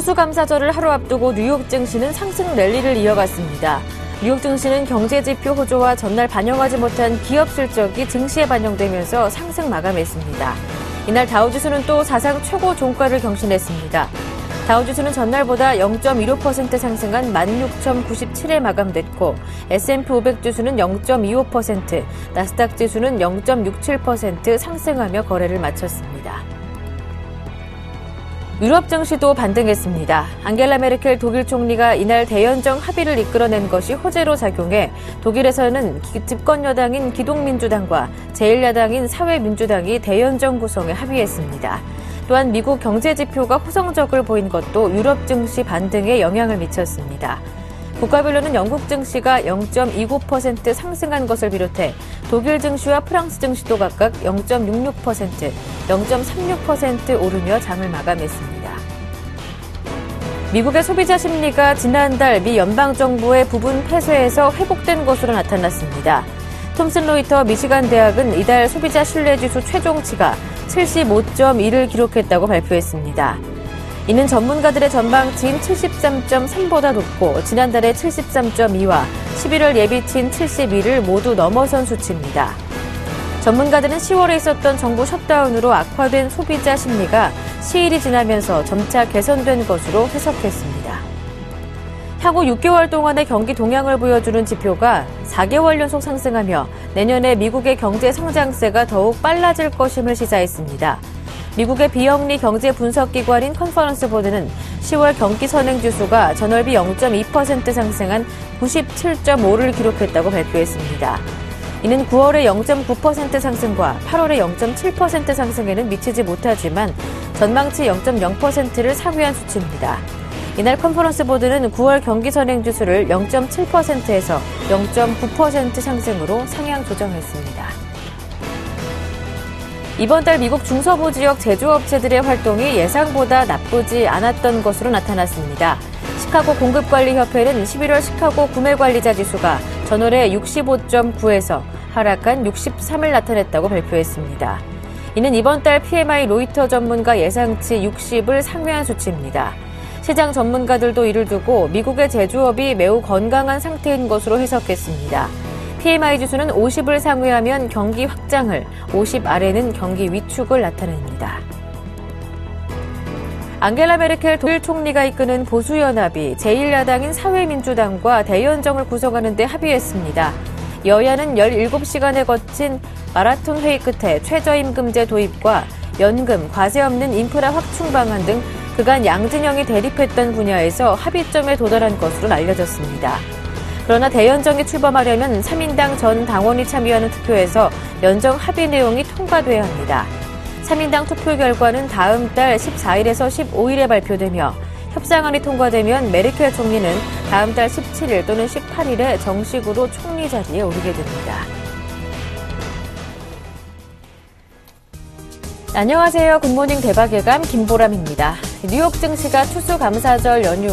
추수감사절을 하루 앞두고 뉴욕 증시는 상승 랠리를 이어갔습니다. 뉴욕 증시는 경제지표 호조와 전날 반영하지 못한 기업 실적이 증시에 반영되면서 상승 마감했습니다. 이날 다우지수는 또 사상 최고 종가를 경신했습니다. 다우지수는 전날보다 0.15% 상승한 16,097에 마감됐고 S&P 500 지수는 0.25%, 나스닥 지수는 0.67% 상승하며 거래를 마쳤습니다. 유럽 증시도 반등했습니다. 앙겔라 메르켈 독일 총리가 이날 대연정 합의를 이끌어낸 것이 호재로 작용해 독일에서는 집권 여당인 기독민주당과 제1야당인 사회민주당이 대연정 구성에 합의했습니다. 또한 미국 경제 지표가 호성적을 보인 것도 유럽 증시 반등에 영향을 미쳤습니다. 국가별로는 영국 증시가 0.29% 상승한 것을 비롯해 독일 증시와 프랑스 증시도 각각 0.66%, 0.36% 오르며 장을 마감했습니다. 미국의 소비자 심리가 지난달 미 연방정부의 부분 폐쇄에서 회복된 것으로 나타났습니다. 톰슨 로이터 미시간 대학은 이달 소비자 신뢰지수 최종치가 75.1을 기록했다고 발표했습니다. 이는 전문가들의 전망치인 73.3보다 높고 지난달의 73.2와 11월 예비치인 71을 모두 넘어선 수치입니다. 전문가들은 10월에 있었던 정부 셧다운으로 악화된 소비자 심리가 시일이 지나면서 점차 개선된 것으로 해석했습니다. 향후 6개월 동안의 경기 동향을 보여주는 지표가 4개월 연속 상승하며 내년에 미국의 경제 성장세가 더욱 빨라질 것임을 시사했습니다. 미국의 비영리 경제 분석기관인 컨퍼런스 보드는 10월 경기 선행지수가 전월비 0.2% 상승한 97.5를 기록했다고 발표했습니다. 이는 9월의 0.9% 상승과 8월의 0.7% 상승에는 미치지 못하지만 전망치 0.0%를 상회한 수치입니다. 이날 컨퍼런스 보드는 9월 경기 선행지수를 0.7%에서 0.9% 상승으로 상향 조정했습니다. 이번 달 미국 중서부 지역 제조업체들의 활동이 예상보다 나쁘지 않았던 것으로 나타났습니다. 시카고 공급관리협회는 11월 시카고 구매관리자 지수가 전월에 65.9에서 하락한 63을 나타냈다고 발표했습니다. 이는 이번 달 PMI 로이터 전문가 예상치 60을 상회한 수치입니다. 시장 전문가들도 이를 두고 미국의 제조업이 매우 건강한 상태인 것으로 해석했습니다. PMI 지수는 50을 상회하면 경기 확장을, 50 아래는 경기 위축을 나타냅니다. 앙겔라 메르켈 독일 총리가 이끄는 보수연합이 제1야당인 사회민주당과 대연정을 구성하는 데 합의했습니다. 여야는 17시간에 거친 마라톤 회의 끝에 최저임금제 도입과 연금, 과세 없는 인프라 확충 방안 등 그간 양진영이 대립했던 분야에서 합의점에 도달한 것으로 알려졌습니다. 그러나 대연정이 출범하려면 3인당 전 당원이 참여하는 투표에서 연정 합의 내용이 통과돼야 합니다. 3인당 투표 결과는 다음 달 14일에서 15일에 발표되며 협상안이 통과되면 메르켈 총리는 다음 달 17일 또는 18일에 정식으로 총리 자리에 오르게 됩니다. 안녕하세요. 굿모닝 대박예감 김보람입니다. 뉴욕 증시가 추수감사절 연휴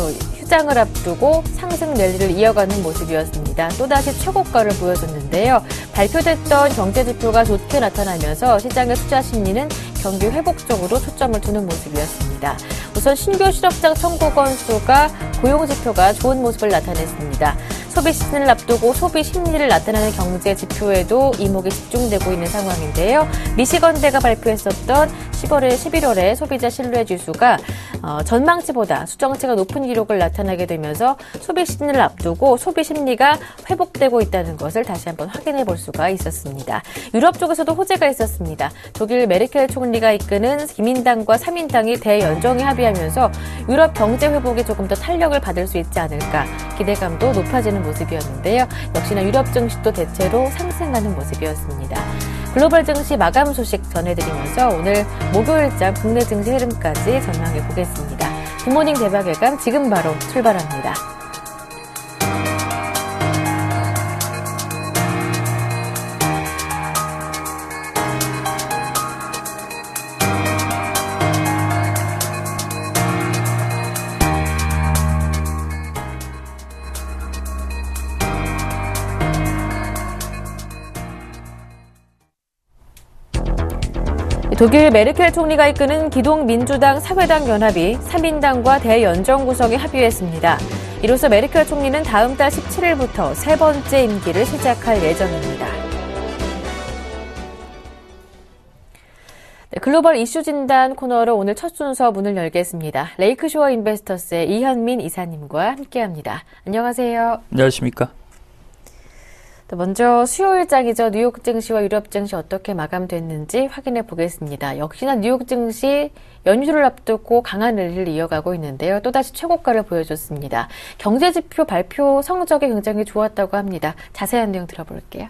휴장을 앞두고 상승 랠리를 이어가는 모습이었습니다. 또다시 최고가를 보여줬는데요. 발표됐던 경제지표가 좋게 나타나면서 시장의 투자 심리는 경기 회복 쪽으로 초점을 두는 모습이었습니다. 우선 신규 실업장 청구 건수가 고용지표가 좋은 모습을 나타냈습니다. 소비 시즌을 앞두고 소비 심리를 나타내는 경제 지표에도 이목이 집중되고 있는 상황인데요. 미시건대가 발표했었던 10월에 11월에 소비자 신뢰 지수가 전망치보다 수정치가 높은 기록을 나타나게 되면서 소비 시즌을 앞두고 소비 심리가 회복되고 있다는 것을 다시 한번 확인해 볼 수가 있었습니다. 유럽 쪽에서도 호재가 있었습니다. 독일 메르켈 총리가 이끄는 기민당과 3인당이 대연정에 합의하면서 유럽 경제 회복에 조금 더 탄력을 받을 수 있지 않을까 기대감도 높아지는 모습이었는데요. 역시나 유럽 증시도 대체로 상승하는 모습이었습니다. 글로벌 증시 마감 소식 전해드리면서 오늘 목요일장 국내 증시 흐름까지 전망해 보겠습니다. 굿모닝 대박예감 지금 바로 출발합니다. 독일 메르켈 총리가 이끄는 기동민주당 사회당 연합이 3인당과 대연정 구성에 합의했습니다. 이로써 메르켈 총리는 다음 달 17일부터 세 번째 임기를 시작할 예정입니다. 글로벌 이슈 진단 코너로 오늘 첫 순서 문을 열겠습니다. 레이크쇼어 인베스터스의 이현민 이사님과 함께합니다. 안녕하세요. 안녕하십니까. 먼저 수요일장이죠. 뉴욕 증시와 유럽 증시 어떻게 마감됐는지 확인해 보겠습니다. 역시나 뉴욕 증시 연휴를 앞두고 강한 랠리를 이어가고 있는데요. 또다시 최고가를 보여줬습니다. 경제지표 발표 성적이 굉장히 좋았다고 합니다. 자세한 내용 들어볼게요.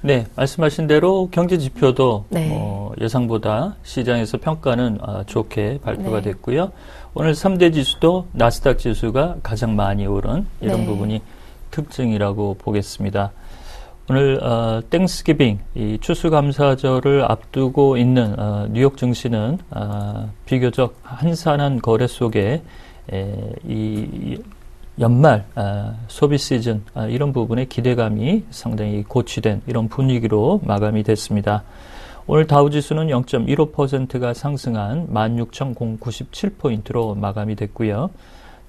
네, 말씀하신 대로 경제지표도 네. 예상보다 시장에서 평가는 좋게 발표가 됐고요. 오늘 3대 지수도 나스닥 지수가 가장 많이 오른 이런 부분이 특징이라고 보겠습니다. 오늘 땡스기빙, 이 추수감사절을 앞두고 있는 뉴욕 증시는 비교적 한산한 거래 속에 이 연말 소비 시즌 이런 부분의 기대감이 상당히 고취된 이런 분위기로 마감이 됐습니다. 오늘 다우지수는 0.15%가 상승한 16,097포인트로 마감이 됐고요.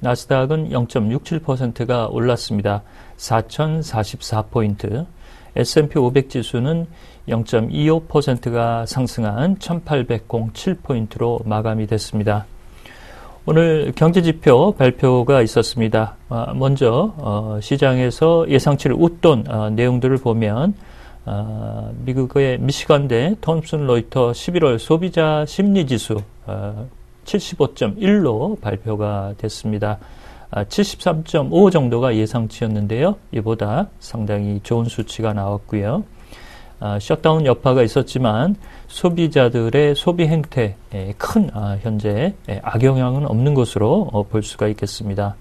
나스닥은 0.67%가 올랐습니다. 4,044포인트. S&P 500 지수는 0.25%가 상승한 1,807포인트로 마감이 됐습니다. 오늘 경제지표 발표가 있었습니다. 먼저 시장에서 예상치를 웃돈 내용들을 보면 미국의 미시간대 톰슨 로이터 11월 소비자 심리지수 75.1로 발표가 됐습니다. 73.5 정도가 예상치였는데요. 이보다 상당히 좋은 수치가 나왔고요. 셧다운 여파가 있었지만 소비자들의 소비 행태에 큰 현재 악영향은 없는 것으로 볼 수가 있겠습니다.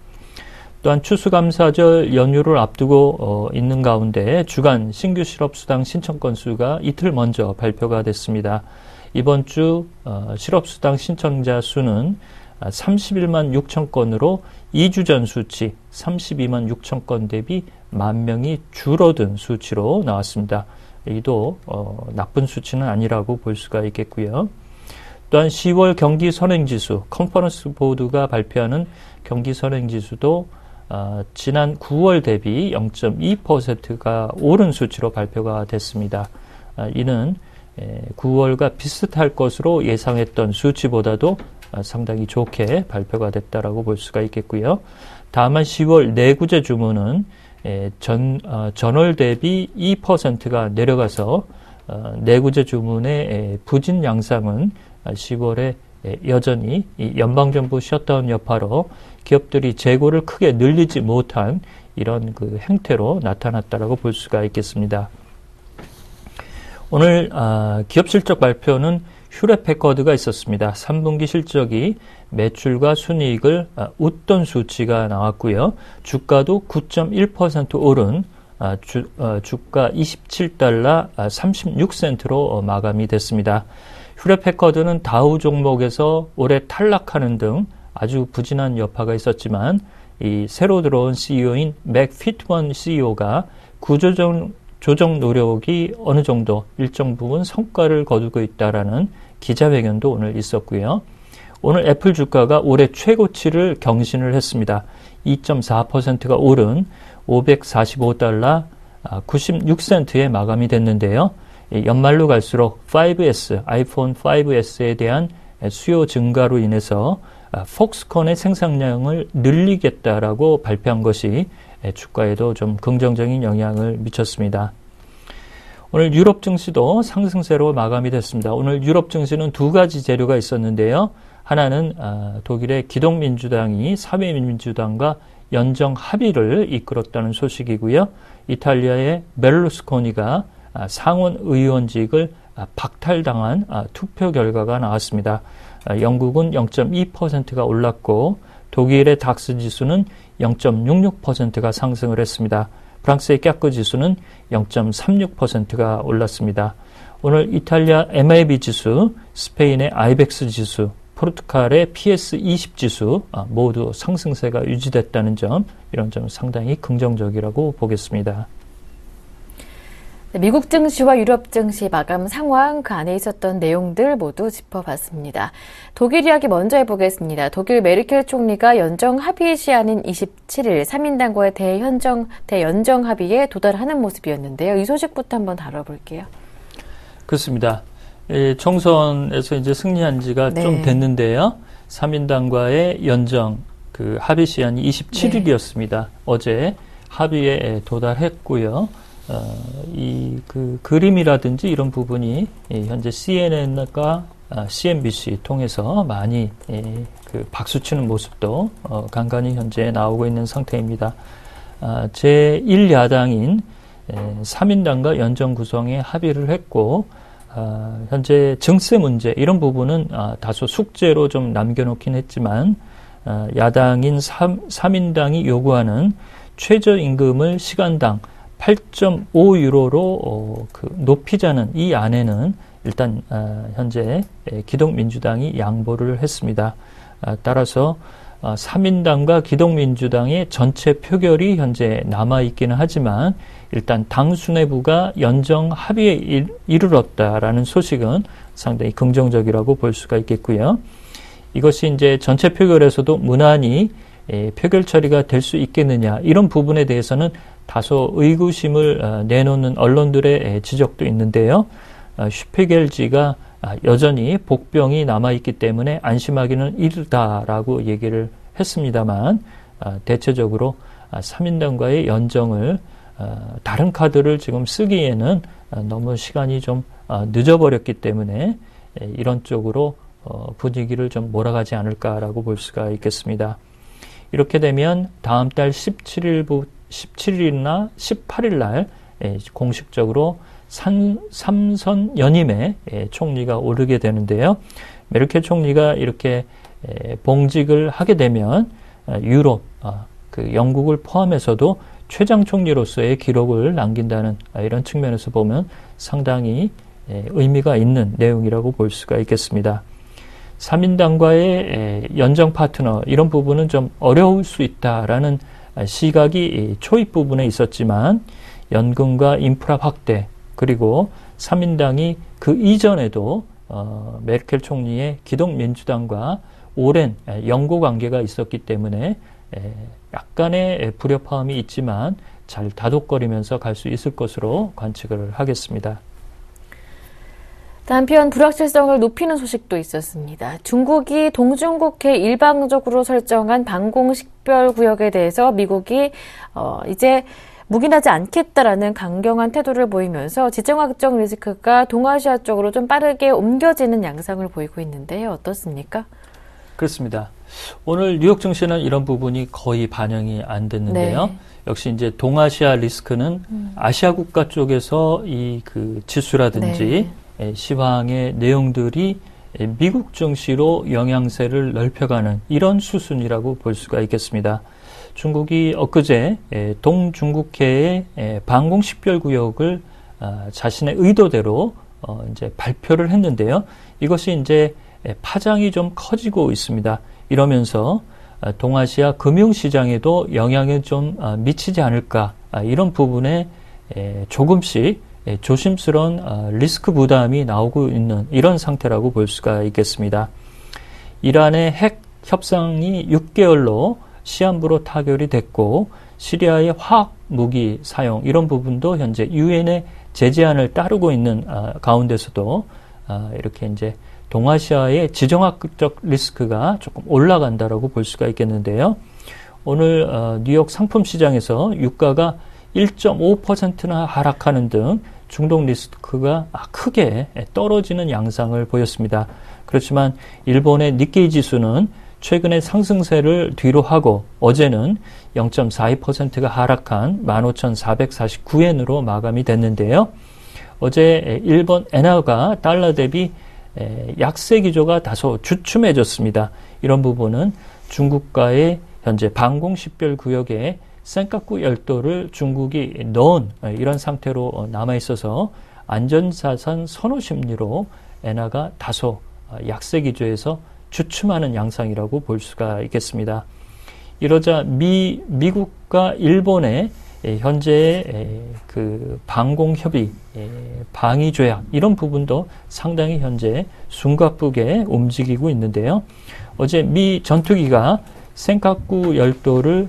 또한 추수감사절 연휴를 앞두고 있는 가운데 주간 신규 실업수당 신청 건수가 이틀 먼저 발표가 됐습니다. 이번 주 실업수당 신청자 수는 31만 6천 건으로 2주 전 수치 32만 6천 건 대비 1,000명이 줄어든 수치로 나왔습니다. 이도 나쁜 수치는 아니라고 볼 수가 있겠고요. 또한 10월 경기 선행지수, 컨퍼런스 보드가 발표하는 경기 선행지수도 지난 9월 대비 0.2%가 오른 수치로 발표가 됐습니다. 이는 9월과 비슷할 것으로 예상했던 수치보다도 상당히 좋게 발표가 됐다라고 볼 수가 있겠고요. 다만 10월 내구재 주문은 전월 대비 2%가 내려가서 내구재 주문의 부진 양상은 10월에 여전히 이 연방정부 셧다운 여파로 기업들이 재고를 크게 늘리지 못한 이런 그 행태로 나타났다라고 볼 수가 있겠습니다. 오늘 기업 실적 발표는 휴렛패커드가 있었습니다. 3분기 실적이 매출과 순이익을 웃돈 수치가 나왔고요. 주가도 9.1% 오른 주가 27달러 36센트로 마감이 됐습니다. 휴렛패커드는 다우 종목에서 올해 탈락하는 등 아주 부진한 여파가 있었지만 이 새로 들어온 CEO인 맥 피트먼 CEO가 조정 노력이 어느 정도 일정 부분 성과를 거두고 있다라는 기자회견도 오늘 있었고요. 오늘 애플 주가가 올해 최고치를 경신을 했습니다. 2.4%가 오른 545달러 96센트에 마감이 됐는데요. 연말로 갈수록 5S, 아이폰 5S에 대한 수요 증가로 인해서 폭스콘의 생산량을 늘리겠다라고 발표한 것이 주가에도 좀 긍정적인 영향을 미쳤습니다. 오늘 유럽 증시도 상승세로 마감이 됐습니다. 오늘 유럽 증시는 두 가지 재료가 있었는데요. 하나는 독일의 기동민주당이 사회민주당과 연정 합의를 이끌었다는 소식이고요. 이탈리아의 베를루스코니가 상원 의원직을 박탈당한 투표 결과가 나왔습니다. 영국은 0.2%가 올랐고 독일의 닥스 지수는 0.66%가 상승을 했습니다. 프랑스의 깍그 지수는 0.36%가 올랐습니다. 오늘 이탈리아 MIB 지수, 스페인의 아이벡스 지수, 포르투갈의 PS20 지수 모두 상승세가 유지됐다는 점, 이런 점 상당히 긍정적이라고 보겠습니다. 미국 증시와 유럽 증시 마감 상황, 그 안에 있었던 내용들 모두 짚어봤습니다. 독일 이야기 먼저 해보겠습니다. 독일 메르켈 총리가 연정 합의 시한인 27일 3인당과의 대연정 합의에 도달하는 모습이었는데요. 이 소식부터 한번 다뤄볼게요. 그렇습니다. 총선에서 이제 승리한 지가 좀 됐는데요. 3인당과의 연정 그 합의 시한이 27일이었습니다. 어제 합의에 도달했고요. 그 그림이라든지 이런 부분이 현재 CNN과 CNBC 통해서 많이 그 박수치는 모습도 간간히 현재 나오고 있는 상태입니다. 제1야당인 3인당과 연정 구성에 합의를 했고 현재 증세 문제 이런 부분은 다소 숙제로 좀 남겨놓긴 했지만 야당인 3인당이 요구하는 최저임금을 시간당 8.5유로로 높이자는 이 안에는 일단 현재 기독민주당이 양보를 했습니다. 따라서 3인당과 기독민주당의 전체 표결이 현재 남아있기는 하지만 일단 당 수뇌부가 연정 합의에 이르렀다라는 소식은 상당히 긍정적이라고 볼 수가 있겠고요. 이것이 이제 전체 표결에서도 무난히 표결 처리가 될 수 있겠느냐 이런 부분에 대해서는 다소 의구심을 내놓는 언론들의 지적도 있는데요. 슈페겔지가 여전히 복병이 남아있기 때문에 안심하기는 이르다라고 얘기를 했습니다만 대체적으로 3인당과의 연정을 다른 카드를 지금 쓰기에는 너무 시간이 좀 늦어버렸기 때문에 이런 쪽으로 분위기를 좀 몰아가지 않을까라고 볼 수가 있겠습니다. 이렇게 되면 다음 달 17일이나 18일 날 공식적으로 삼선 연임에 총리가 오르게 되는데요. 메르켈 총리가 이렇게 봉직을 하게 되면 유럽, 그 영국을 포함해서도 최장 총리로서의 기록을 남긴다는 이런 측면에서 보면 상당히 의미가 있는 내용이라고 볼 수가 있겠습니다. 3인당과의 연정 파트너 이런 부분은 좀 어려울 수 있다라는 시각이 초입 부분에 있었지만 연금과 인프라 확대 그리고 3인당이 그 이전에도 메르켈 총리의 기독민주당과 오랜 연고 관계가 있었기 때문에 약간의 불협화음이 있지만 잘 다독거리면서 갈 수 있을 것으로 관측을 하겠습니다. 한편 불확실성을 높이는 소식도 있었습니다. 중국이 동중국해 일방적으로 설정한 방공식별구역에 대해서 미국이 이제 묵인하지 않겠다라는 강경한 태도를 보이면서 지정학적 리스크가 동아시아 쪽으로 좀 빠르게 옮겨지는 양상을 보이고 있는데요. 어떻습니까? 그렇습니다. 오늘 뉴욕 증시는 이런 부분이 거의 반영이 안 됐는데요. 네. 역시 이제 동아시아 리스크는 아시아 국가 쪽에서 이 그 지수라든지 시황의 내용들이 미국 증시로 영향세를 넓혀가는 이런 수순이라고 볼 수가 있겠습니다. 중국이 엊그제 동중국해의 방공식별구역을 자신의 의도대로 이제 발표를 했는데요. 이것이 이제 파장이 좀 커지고 있습니다. 이러면서 동아시아 금융시장에도 영향을 좀 미치지 않을까 이런 부분에 조금씩 조심스러운 리스크 부담이 나오고 있는 이런 상태라고 볼 수가 있겠습니다. 이란의 핵 협상이 6개월로 시한부로 타결이 됐고 시리아의 화학 무기 사용 이런 부분도 현재 유엔의 제재안을 따르고 있는 가운데서도 이렇게 이제 동아시아의 지정학적 리스크가 조금 올라간다라고 볼 수가 있겠는데요. 오늘 뉴욕 상품 시장에서 유가가 1.5%나 하락하는 등 중동 리스크가 크게 떨어지는 양상을 보였습니다. 그렇지만 일본의 니케이 지수는 최근에 상승세를 뒤로 하고 어제는 0.42%가 하락한 15,449엔으로 마감이 됐는데요. 어제 일본 엔화가 달러 대비 약세 기조가 다소 주춤해졌습니다. 이런 부분은 중국과의 현재 방공식별구역에 센카쿠 열도를 중국이 넣은 이런 상태로 남아있어서 안전자산 선호 심리로 엔화가 다소 약세 기조에서 주춤하는 양상이라고 볼 수가 있겠습니다. 이러자 미국과 일본의 현재 그 방공 협의, 방위 조약 이런 부분도 상당히 현재 숨가쁘게 움직이고 있는데요. 어제 미 전투기가 센카쿠 열도를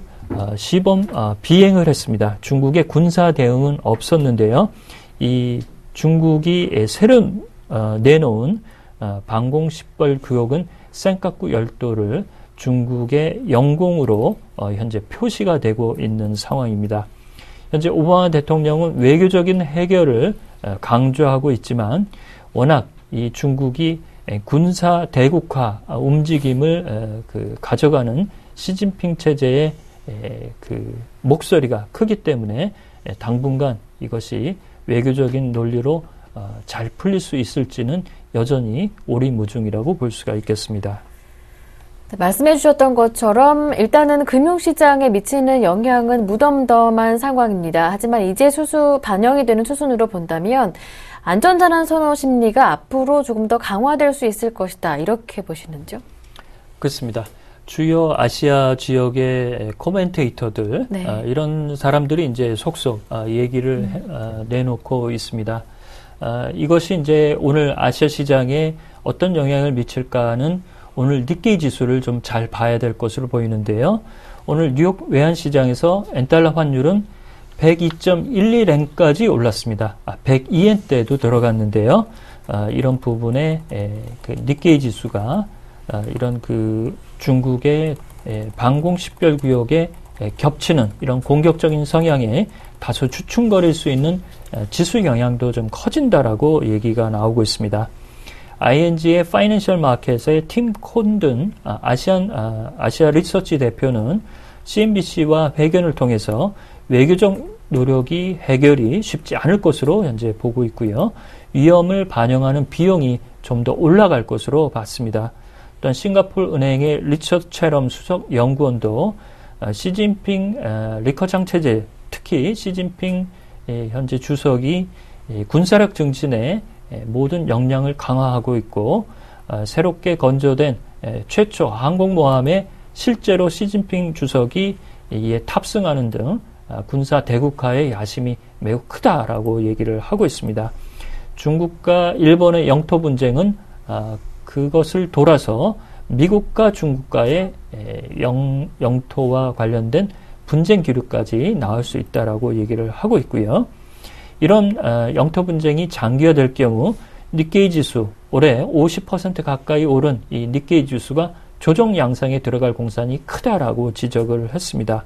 비행을 했습니다. 중국의 군사 대응은 없었는데요. 이 중국이 새로 내놓은 방공 시벌 구역은 센카쿠 열도를 중국의 영공으로 현재 표시가 되고 있는 상황입니다. 현재 오바마 대통령은 외교적인 해결을 강조하고 있지만 워낙 이 중국이 군사 대국화 움직임을 가져가는 시진핑 체제의 그 목소리가 크기 때문에 당분간 이것이 외교적인 논리로 잘 풀릴 수 있을지는 여전히 오리무중이라고 볼 수가 있겠습니다. 말씀해 주셨던 것처럼 일단은 금융시장에 미치는 영향은 무덤덤한 상황입니다. 하지만 이제 반영이 되는 수순으로 본다면 안전자산 선호 심리가 앞으로 조금 더 강화될 수 있을 것이다. 이렇게 보시는지요? 그렇습니다. 주요 아시아 지역의 코멘테이터들, 네. 이런 사람들이 이제 속속 얘기를 내놓고 있습니다. 이것이 이제 오늘 아시아 시장에 어떤 영향을 미칠까는 오늘 니케이 지수를 좀 잘 봐야 될 것으로 보이는데요. 오늘 뉴욕 외환시장에서 엔달러 환율은 102.12엔까지 올랐습니다. 102엔대도 들어갔는데요. 이런 부분에 그 니케이 지수가 이런 그 중국의 방공 식별구역에 겹치는 이런 공격적인 성향에 다소 주춤거릴 수 있는 지수 영향도 좀 커진다라고 얘기가 나오고 있습니다. ING의 파이낸셜 마켓의 팀 콘든 아시아 리서치 대표는 CNBC와 회견을 통해서 외교적 노력이 해결이 쉽지 않을 것으로 현재 보고 있고요. 위험을 반영하는 비용이 좀 더 올라갈 것으로 봤습니다. 또한 싱가포르 은행의 리처드 체럼 수석 연구원도 시진핑 리커창 체제, 특히 시진핑 현재 주석이 군사력 증진에 모든 역량을 강화하고 있고 새롭게 건조된 최초 항공모함에 실제로 시진핑 주석이 이에 탑승하는 등 군사 대국화의 야심이 매우 크다라고 얘기를 하고 있습니다. 중국과 일본의 영토 분쟁은 그것을 돌아서 미국과 중국과의 영토와 관련된 분쟁 기류까지 나올 수 있다라고 얘기를 하고 있고요. 이런 영토 분쟁이 장기화될 경우 니케이 지수 올해 50% 가까이 오른 이 니케이 지수가 조정 양상에 들어갈 공산이 크다라고 지적을 했습니다.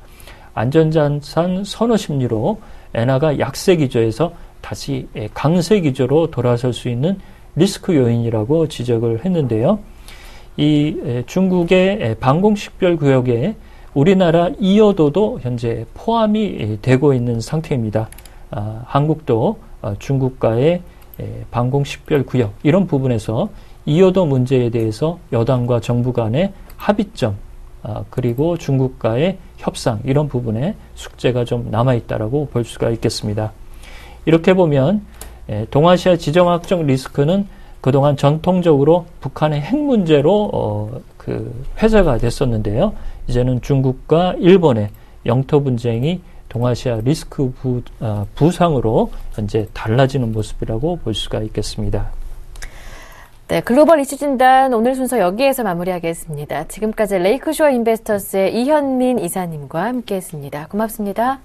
안전자산 선호 심리로 엔화가 약세 기조에서 다시 강세 기조로 돌아설 수 있는 리스크 요인이라고 지적을 했는데요. 이 중국의 방공식별 구역에 우리나라 이어도도 현재 포함이 되고 있는 상태입니다. 한국도 중국과의 방공식별 구역 이런 부분에서 이어도 문제에 대해서 여당과 정부 간의 합의점 그리고 중국과의 협상 이런 부분에 숙제가 좀 남아있다라고 볼 수가 있겠습니다. 이렇게 보면 동아시아 지정학적 리스크는 그동안 전통적으로 북한의 핵 문제로 회자가 됐었는데요. 이제는 중국과 일본의 영토 분쟁이 동아시아 리스크 부상으로 현재 달라지는 모습이라고 볼 수가 있겠습니다. 네, 글로벌 이슈 진단 오늘 순서 여기에서 마무리하겠습니다. 지금까지 레이크쇼어 인베스터스의 이현민 이사님과 함께했습니다. 고맙습니다.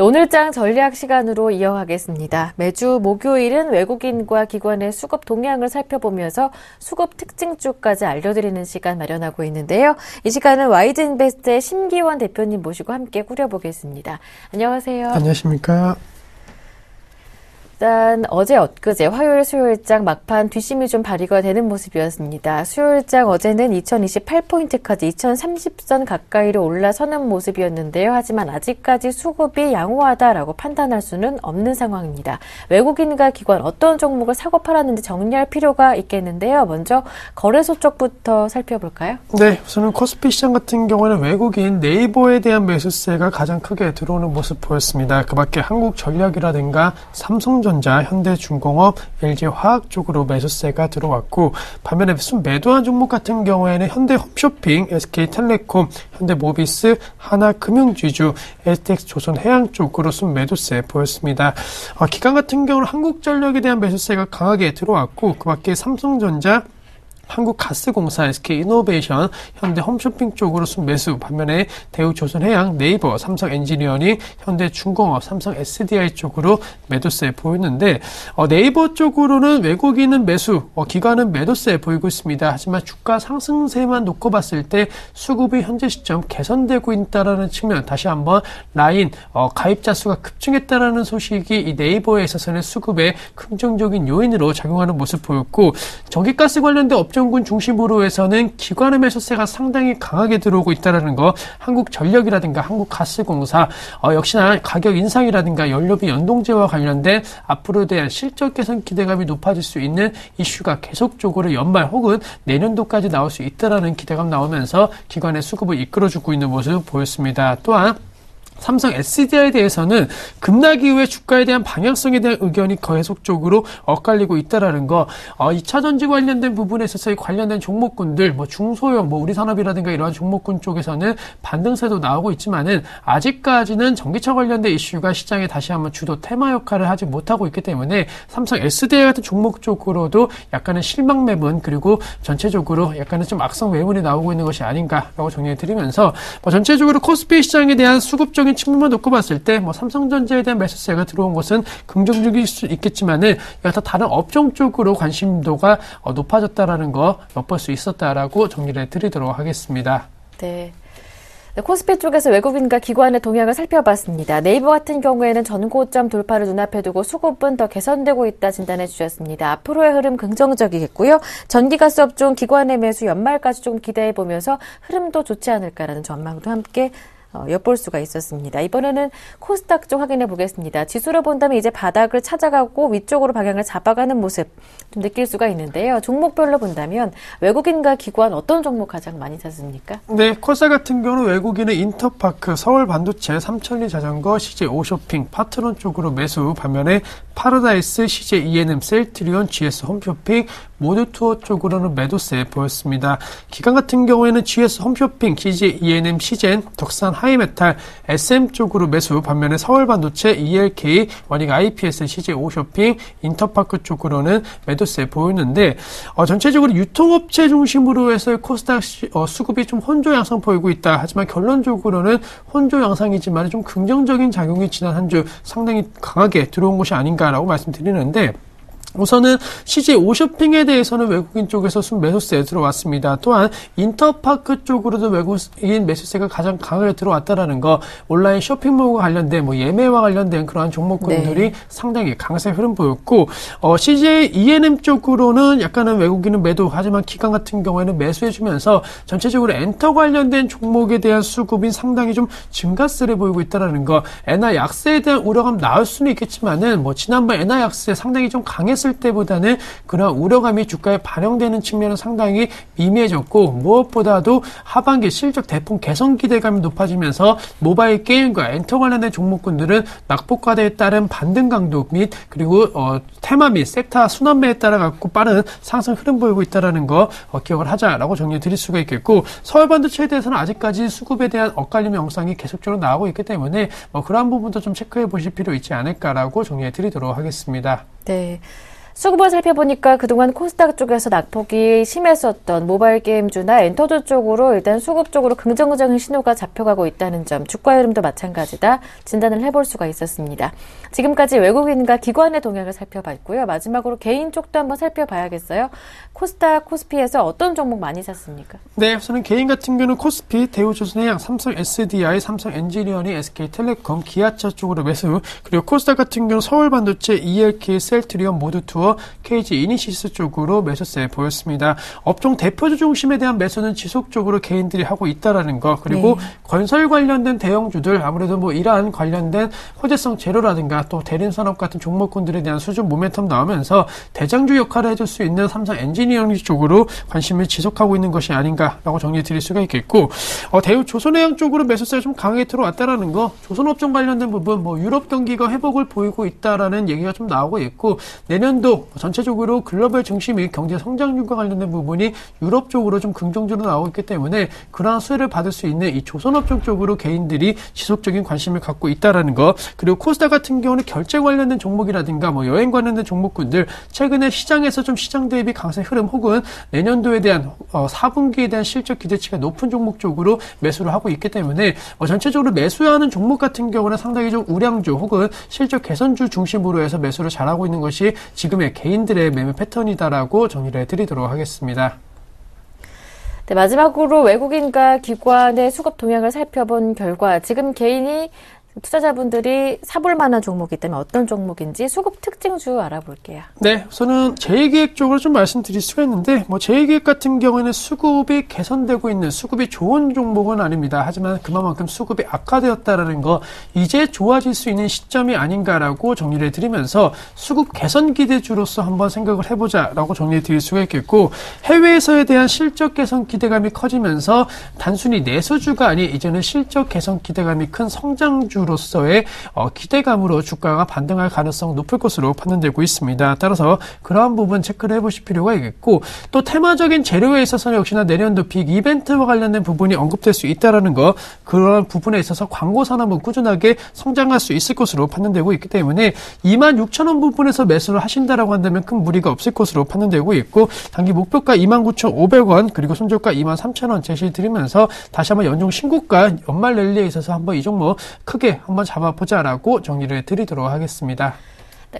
오늘장 전략 시간으로 이어가겠습니다. 매주 목요일은 외국인과 기관의 수급 동향을 살펴보면서 수급 특징주까지 알려드리는 시간 마련하고 있는데요. 이 시간은 와이즈인베스트의 심기원 대표님 모시고 함께 꾸려보겠습니다. 안녕하세요. 안녕하십니까. 일단 어제 엊그제 화요일 수요일장 막판 뒷심이 좀 발휘가 되는 모습이었습니다. 수요일장 어제는 2028포인트까지 2030선 가까이로 올라서는 모습이었는데요. 하지만 아직까지 수급이 양호하다라고 판단할 수는 없는 상황입니다. 외국인과 기관 어떤 종목을 사고 팔았는지 정리할 필요가 있겠는데요. 먼저 거래소 쪽부터 살펴볼까요? 네, 우선은 코스피 시장 같은 경우는 외국인 네이버에 대한 매수세가 가장 크게 들어오는 모습 보였습니다. 그 밖에 한국전력이라든가 삼성전자, 현대중공업, LG화학 쪽으로 매수세가 들어왔고, 반면에 순 매도한 종목 같은 경우에는 현대홈쇼핑, SK텔레콤, 현대모비스, 하나금융지주, STX조선해양 쪽으로 순 매도세 보였습니다. 기관 같은 경우는 한국전력에 대한 매수세가 강하게 들어왔고, 그 밖에 삼성전자, 한국가스공사, SK이노베이션, 현대홈쇼핑 쪽으로 순 매수, 반면에 대우조선해양, 네이버, 삼성엔지니어링, 현대중공업, 삼성 SDI 쪽으로 매도세 보이는데, 네이버 쪽으로는 외국인은 매수, 기관은 매도세 보이고 있습니다. 하지만 주가 상승세만 놓고 봤을 때 수급이 현재 시점 개선되고 있다는 측면, 다시 한번 라인 가입자 수가 급증했다는 소식이 이 네이버에 있어서는 수급에 긍정적인 요인으로 작용하는 모습 보였고, 전기가스 관련된 업종군 중심으로 해서는 기관의 매수세가 상당히 강하게 들어오고 있다는 거, 한국전력이라든가 한국가스공사, 역시나 가격 인상이라든가 연료비 연동제와 관련된 앞으로에 대한 실적 개선 기대감이 높아질 수 있는 이슈가 계속적으로 연말 혹은 내년도까지 나올 수 있다는 기대감 나오면서 기관의 수급을 이끌어주고 있는 모습 보였습니다. 또한 삼성 SDI에 대해서는 급락 이후에 주가에 대한 방향성에 대한 의견이 계속적으로 엇갈리고 있다라는 거, 2차 전지 관련된 부분에 있어서 관련된 종목군들, 중소형, 우리산업이라든가 이러한 종목군 쪽에서는 반등세도 나오고 있지만은 아직까지는 전기차 관련된 이슈가 시장에 다시 한번 주도 테마 역할을 하지 못하고 있기 때문에 삼성 SDI 같은 종목 쪽으로도 약간의 실망 매물, 그리고 전체적으로 약간은 좀 악성 매물이 나오고 있는 것이 아닌가라고 정리해 드리면서, 전체적으로 코스피 시장에 대한 수급적인 측면만 놓고 봤을 때 삼성전자에 대한 매수세가 들어온 것은 긍정적일 수 있겠지만은 여타 다른 업종 쪽으로 관심도가 높아졌다라는 거 엿볼 수 있었다라고 정리를 해드리도록 하겠습니다. 네. 코스피 쪽에서 외국인과 기관의 동향을 살펴봤습니다. 네이버 같은 경우에는 전고점 돌파를 눈앞에 두고 수급은 더 개선되고 있다 진단해 주셨습니다. 앞으로의 흐름 긍정적이겠고요. 전기가스 업종 기관의 매수 연말까지 좀 기대해 보면서 흐름도 좋지 않을까라는 전망도 함께 엿볼 수가 있었습니다. 이번에는 코스닥 쪽 확인해 보겠습니다. 지수로 본다면 이제 바닥을 찾아가고 위쪽으로 방향을 잡아가는 모습 좀 느낄 수가 있는데요. 종목별로 본다면 외국인과 기관 어떤 종목 가장 많이 샀습니까? 네, 코스닥 같은 경우는 외국인은 인터파크, 서울반도체, 삼천리 자전거, CJ 오쇼핑, 파트론 쪽으로 매수, 반면에 파라다이스, CJ E&M, 셀트리온, GS 홈쇼핑, 모두투어 쪽으로는 매도세 보였습니다. 기관 같은 경우에는 GS 홈쇼핑, CJ E&M, 시젠, 덕산 하이메탈, SM 쪽으로 매수, 반면에 서울반도체, ELK, 원익 IPS, CJ 오쇼핑, 인터파크 쪽으로는 매도세 보이는데, 전체적으로 유통업체 중심으로 해서 코스닥 수급이 좀 혼조 양상 보이고 있다. 하지만 결론적으로는 혼조 양상이지만 좀 긍정적인 작용이 지난 한 주 상당히 강하게 들어온 것이 아닌가라고 말씀드리는데, 우선은 CJ 오쇼핑에 대해서는 외국인 쪽에서 순 매수세 들어왔습니다. 또한 인터파크 쪽으로도 외국인 매수세가 가장 강하게 들어왔다라는 거, 온라인 쇼핑몰과 관련된 예매와 관련된 그러한 종목군들이 상당히 강세 흐름 보였고, CJ E&M 쪽으로는 약간은 외국인은 매도, 하지만 기관 같은 경우에는 매수해주면서 전체적으로 엔터 관련된 종목에 대한 수급이 상당히 좀 증가세를 보이고 있다라는 거, 엔화 약세에 대한 우려감 나올 수는 있겠지만은 지난번 엔화 약세 상당히 좀 강했을 때보다는 그런 우려감이 주가에 반영되는 측면은 상당히 미미해졌고, 무엇보다도 하반기 실적 대폭 개선 기대감이 높아지면서 모바일 게임과 엔터 관련된 종목군들은 낙폭과대에 따른 반등 강도 및 그리고 테마 및 섹터 순환매에 따라 갖고 빠른 상승 흐름 보이고 있다는 거 기억을 하자라고 정리해 드릴 수가 있겠고, 서울반도체에 대해서는 아직까지 수급에 대한 엇갈림 영상이 계속적으로 나오고 있기 때문에 그러한 부분도 좀 체크해 보실 필요 있지 않을까라고 정리해 드리도록 하겠습니다. 네. 수급을 살펴보니까 그동안 코스닥 쪽에서 낙폭이 심했었던 모바일 게임주나 엔터주 쪽으로 일단 수급 쪽으로 긍정적인 신호가 잡혀가고 있다는 점, 주가 흐름도 마찬가지다 진단을 해볼 수가 있었습니다. 지금까지 외국인과 기관의 동향을 살펴봤고요. 마지막으로 개인 쪽도 한번 살펴봐야겠어요. 코스닥, 코스피에서 어떤 종목 많이 샀습니까? 네, 우선은 개인 같은 경우는 코스피, 대우조선해양, 삼성 SDI, 삼성 엔지니어링, SK텔레콤, 기아차 쪽으로 매수, 그리고 코스닥 같은 경우는 서울반도체, ELK, 셀트리온, 모두투어, KG 이니시스 쪽으로 매수세 보였습니다. 업종 대표주 중심에 대한 매수는 지속적으로 개인들이 하고 있다라는 거, 그리고 건설 관련된 대형주들, 아무래도 뭐 이러한 관련된 호재성 재료라든가 또 대림산업 같은 종목군들에 대한 수준 모멘텀 나오면서 대장주 역할을 해줄 수 있는 삼성 엔지니어링 쪽으로 관심을 지속하고 있는 것이 아닌가라고 정리해 드릴 수가 있겠고, 대우 조선해양 쪽으로 매수세가 좀 강하게 들어왔다라는 거, 조선업종 관련된 부분, 뭐 유럽 경기가 회복을 보이고 있다라는 얘기가 좀 나오고 있고, 내년도 전체적으로 글로벌 증시 및 경제 성장률과 관련된 부분이 유럽 쪽으로 좀 긍정적으로 나오고 있기 때문에 그러한 수혜를 받을 수 있는 이 조선업종 쪽으로 개인들이 지속적인 관심을 갖고 있다라는 거, 그리고 코스닥 같은 경우는 결제 관련된 종목이라든가 뭐 여행 관련된 종목군들 최근에 시장에서 좀 시장 대비 강세 흐름 혹은 내년도에 대한 4분기에 대한 실적 기대치가 높은 종목 쪽으로 매수를 하고 있기 때문에 전체적으로 매수하는 종목 같은 경우는 상당히 좀 우량주 혹은 실적 개선주 중심으로 해서 매수를 잘하고 있는 것이 지금의 개인들의 매매 패턴이다라고 정리를 해드리도록 하겠습니다. 네, 마지막으로 외국인과 기관의 수급 동향을 살펴본 결과 지금 개인이 투자자분들이 사볼 만한 종목이 있다면 어떤 종목인지 수급 특징주 알아볼게요. 네, 우선은 제2기획 쪽으로 좀 말씀드릴 수가 있는데, 제2기획 같은 경우에는 수급이 개선되고 있는, 수급이 좋은 종목은 아닙니다. 하지만 그만큼 수급이 악화되었다라는 거, 이제 좋아질 수 있는 시점이 아닌가라고 정리를 해드리면서 수급 개선 기대주로서 한번 생각을 해보자라고 정리해 드릴 수가 있겠고, 해외에서에 대한 실적 개선 기대감이 커지면서 단순히 내수주가 아닌 이제는 실적 개선 기대감이 큰 성장주 로서의 기대감으로 주가가 반등할 가능성 높을 것으로 판단되고 있습니다. 따라서 그러한 부분 체크를 해보실 필요가 있겠고, 또 테마적인 재료에 있어서는 역시나 내년도 빅 이벤트와 관련된 부분이 언급될 수 있다는 거, 그런 부분에 있어서 광고 산업은 꾸준하게 성장할 수 있을 것으로 판단되고 있기 때문에 26,000원 부분에서 매수를 하신다라고 한다면 큰 무리가 없을 것으로 판단되고 있고, 단기 목표가 29,500원 그리고 손절가 23,000원 제시드리면서 다시 한번 연중 신고가 연말 랠리에 있어서 한번 이 종목 크게 한번 잡아보자라고 정리를 해드리도록 하겠습니다.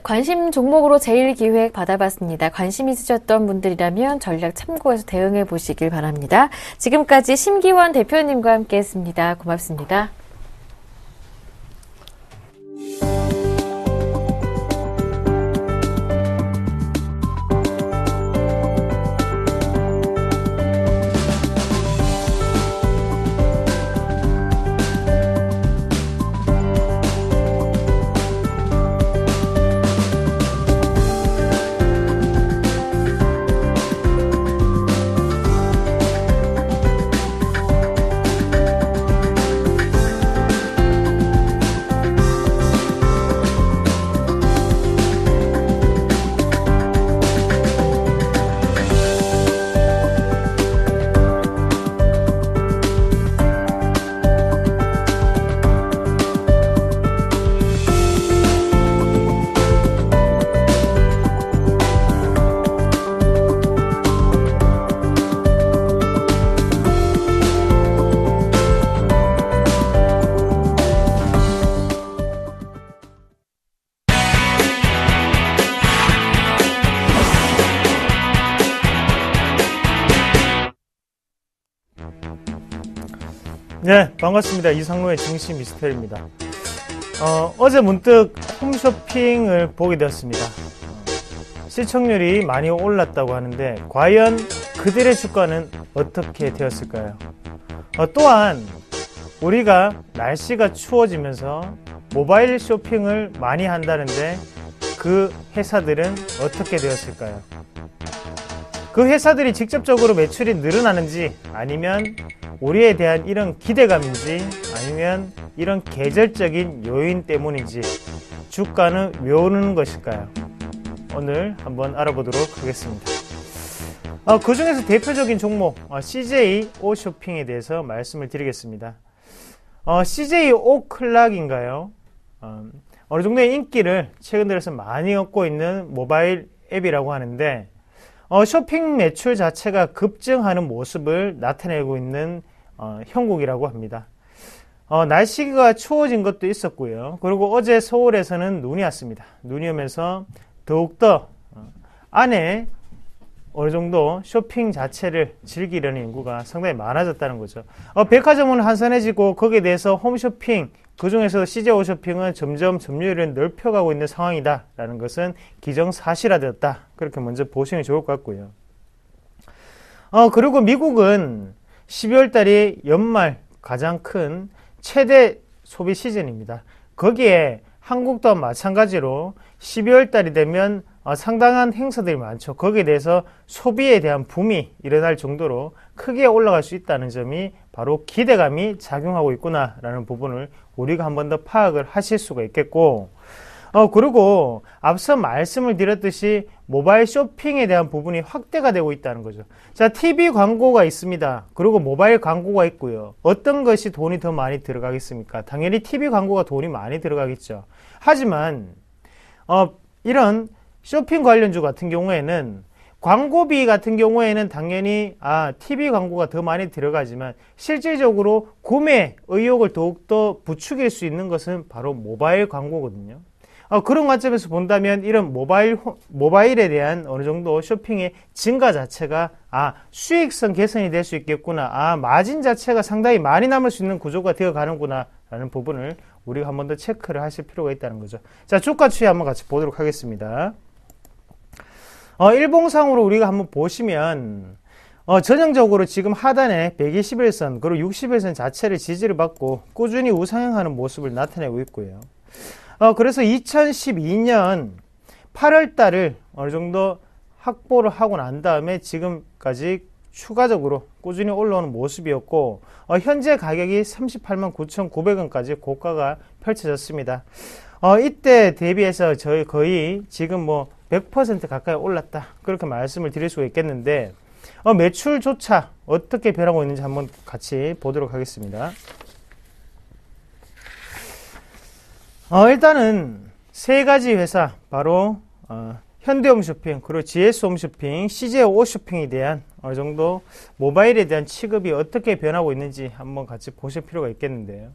관심 종목으로 제1기획 받아봤습니다. 관심 있으셨던 분들이라면 전략 참고해서 대응해 보시길 바랍니다. 지금까지 심기원 대표님과 함께했습니다. 고맙습니다. 네, 반갑습니다. 이상로의 증시 미스터리입니다. 어제 문득 홈쇼핑을 보게 되었습니다. 시청률이 많이 올랐다고 하는데 과연 그들의 주가는 어떻게 되었을까요? 또한 우리가 날씨가 추워지면서 모바일 쇼핑을 많이 한다는데 그 회사들은 어떻게 되었을까요? 그 회사들이 직접적으로 매출이 늘어나는지, 아니면 우리에 대한 이런 기대감인지, 아니면 이런 계절적인 요인 때문인지 주가는 왜 오르는 것일까요? 오늘 한번 알아보도록 하겠습니다. 그 중에서 대표적인 종목 CJ 오쇼핑에 대해서 말씀을 드리겠습니다. CJ 오클락인가요? 어느 정도의 인기를 최근 들어서 많이 얻고 있는 모바일 앱이라고 하는데 쇼핑 매출 자체가 급증하는 모습을 나타내고 있는 형국이라고 합니다. 날씨가 추워진 것도 있었고요. 그리고 어제 서울에서는 눈이 왔습니다. 눈이 오면서 더욱더 안에 어느 정도 쇼핑 자체를 즐기려는 인구가 상당히 많아졌다는 거죠. 백화점은 한산해지고 거기에 대해서 홈쇼핑, 그 중에서도 CJ 홈쇼핑은 점점 점유율을 넓혀가고 있는 상황이다라는 것은 기정사실화되었다. 그렇게 먼저 보시면 좋을 것 같고요. 그리고 미국은 12월 달이 연말 가장 큰 최대 소비 시즌입니다. 거기에 한국도 마찬가지로 12월 달이 되면 상당한 행사들이 많죠. 거기에 대해서 소비에 대한 붐이 일어날 정도로 크게 올라갈 수 있다는 점이 바로 기대감이 작용하고 있구나라는 부분을 우리가 한 번 더 파악을 하실 수가 있겠고, 그리고 앞서 말씀을 드렸듯이 모바일 쇼핑에 대한 부분이 확대가 되고 있다는 거죠. 자, TV 광고가 있습니다. 그리고 모바일 광고가 있고요. 어떤 것이 돈이 더 많이 들어가겠습니까? 당연히 TV 광고가 돈이 많이 들어가겠죠. 하지만 이런 쇼핑 관련주 같은 경우에는 광고비 같은 경우에는 당연히 TV 광고가 더 많이 들어가지만 실질적으로 구매 의욕을 더욱더 부추길 수 있는 것은 바로 모바일 광고거든요. 그런 관점에서 본다면 이런 모바일에 대한 어느 정도 쇼핑의 증가 자체가 수익성 개선이 될 수 있겠구나, 마진 자체가 상당히 많이 남을 수 있는 구조가 되어 가는구나 라는 부분을 우리가 한 번 더 체크를 하실 필요가 있다는 거죠. 자, 주가 추이 한번 같이 보도록 하겠습니다. 일봉상으로 우리가 한번 보시면 전형적으로 지금 하단에 121선 그리고 61선 자체를 지지를 받고 꾸준히 우상향하는 모습을 나타내고 있고요. 그래서 2012년 8월 달을 어느 정도 확보를 하고 난 다음에 지금까지 추가적으로 꾸준히 올라오는 모습이었고, 현재 가격이 38만 9,900원까지 고가가 펼쳐졌습니다. 이때 대비해서 저희 거의 지금 100% 가까이 올랐다, 그렇게 말씀을 드릴 수가 있겠는데, 매출조차 어떻게 변하고 있는지 한번 같이 보도록 하겠습니다. 일단은 세 가지 회사, 바로 현대홈쇼핑, 그리고 GS홈쇼핑, CJ홈쇼핑에 대한 어느 정도 모바일에 대한 취급이 어떻게 변하고 있는지 한번 같이 보실 필요가 있겠는데요.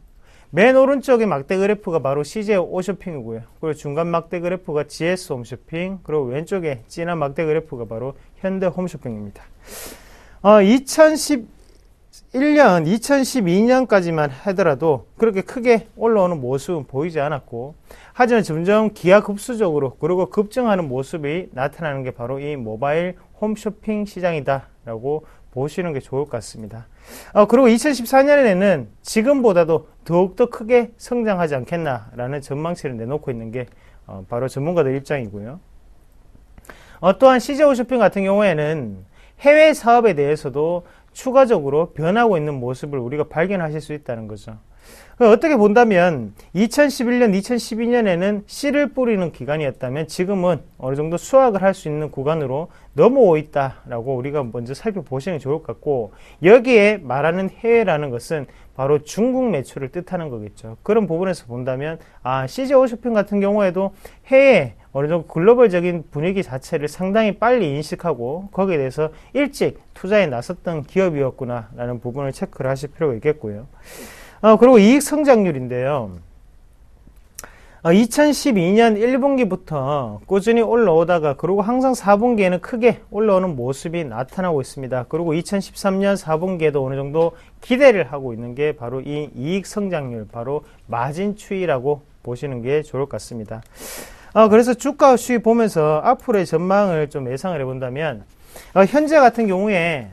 맨 오른쪽의 막대 그래프가 바로 CJ홈쇼핑이고요. 그리고 중간 막대 그래프가 GS홈쇼핑, 그리고 왼쪽에 진한 막대 그래프가 바로 현대홈쇼핑입니다. 2011년, 2012년까지만 하더라도 그렇게 크게 올라오는 모습은 보이지 않았고, 하지만 점점 기하급수적으로 그리고 급증하는 모습이 나타나는 게 바로 이 모바일 홈쇼핑 시장이다 라고 보시는 게 좋을 것 같습니다. 그리고 2014년에는 지금보다도 더욱더 크게 성장하지 않겠나 라는 전망치를 내놓고 있는 게 바로 전문가들 입장이고요. 또한 CJ홈쇼핑 같은 경우에는 해외 사업에 대해서도 추가적으로 변하고 있는 모습을 우리가 발견하실 수 있다는 거죠. 어떻게 본다면 2011년, 2012년에는 씨를 뿌리는 기간이었다면 지금은 어느 정도 수확을 할 수 있는 구간으로 넘어오고 있다라고 우리가 먼저 살펴보시는 게 좋을 것 같고, 여기에 말하는 해외라는 것은 바로 중국 매출을 뜻하는 거겠죠. 그런 부분에서 본다면 CJ홈쇼핑 같은 경우에도 해외 어느 정도 글로벌적인 분위기 자체를 상당히 빨리 인식하고 거기에 대해서 일찍 투자에 나섰던 기업이었구나 라는 부분을 체크를 하실 필요가 있겠고요. 그리고 이익 성장률인데요. 2012년 1분기부터 꾸준히 올라오다가 그리고 항상 4분기에는 크게 올라오는 모습이 나타나고 있습니다. 그리고 2013년 4분기에도 어느 정도 기대를 하고 있는 게 바로 이 이익 성장률, 바로 마진 추이라고 보시는 게 좋을 것 같습니다. 그래서 주가 추이 보면서 앞으로의 전망을 좀 예상을 해본다면, 현재 같은 경우에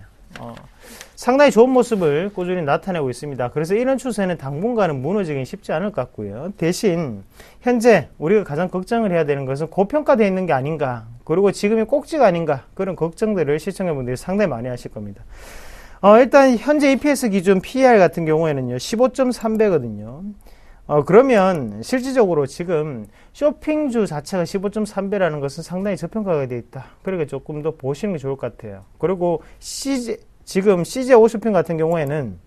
상당히 좋은 모습을 꾸준히 나타내고 있습니다. 그래서 이런 추세는 당분간은 무너지긴 쉽지 않을 것 같고요. 대신 현재 우리가 가장 걱정을 해야 되는 것은 고평가되어 있는 게 아닌가, 그리고 지금이 꼭지가 아닌가, 그런 걱정들을 시청자분들이 상당히 많이 하실 겁니다. 일단 현재 EPS 기준 PER 같은 경우에는요 15.3배거든요. 그러면 실질적으로 지금 쇼핑주 자체가 15.3배라는 것은 상당히 저평가가 되어 있다. 그러니까 조금 더 보시는 게 좋을 것 같아요. 그리고 지금 CJ홈쇼핑 같은 경우에는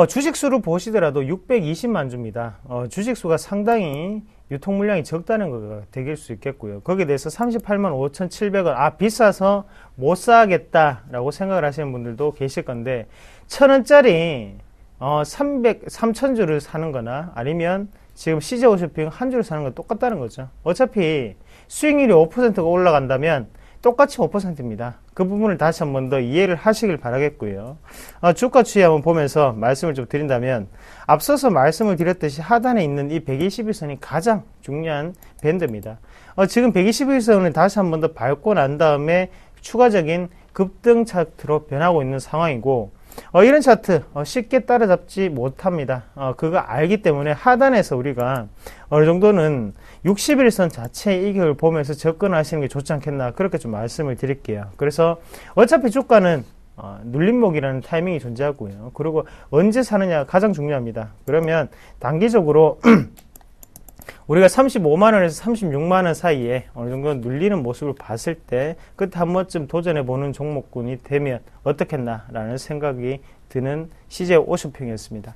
주식수를 보시더라도 620만 주입니다. 주식수가 상당히 유통 물량이 적다는 거가 되길 수 있겠고요. 거기에 대해서 38만 5,700원, 비싸서 못 사겠다라고 생각을 하시는 분들도 계실 건데, 1,000원짜리 3,000주를 사는 거나 아니면 지금 CJ 홈쇼핑 한 주를 사는 건 똑같다는 거죠. 어차피 수익률이 5%가 올라간다면 똑같이 5%입니다. 그 부분을 다시 한 번 더 이해를 하시길 바라겠고요. 주가 추이 한번 보면서 말씀을 좀 드린다면, 앞서서 말씀을 드렸듯이 하단에 있는 이 121선이 가장 중요한 밴드입니다. 지금 121선을 다시 한 번 더 밟고 난 다음에 추가적인 급등 차트로 변하고 있는 상황이고, 이런 차트 쉽게 따라잡지 못합니다. 그거 알기 때문에 하단에서 우리가 어느 정도는 61선 자체의 이격을 보면서 접근하시는 게 좋지 않겠나, 그렇게 좀 말씀을 드릴게요. 그래서 어차피 주가는 눌림목이라는 타이밍이 존재하고요. 그리고 언제 사느냐가 가장 중요합니다. 그러면 단기적으로 우리가 35만원에서 36만원 사이에 어느 정도 눌리는 모습을 봤을 때 그때 한 번쯤 도전해보는 종목군이 되면 어떻겠나라는 생각이 드는 CJ 홈쇼핑이었습니다.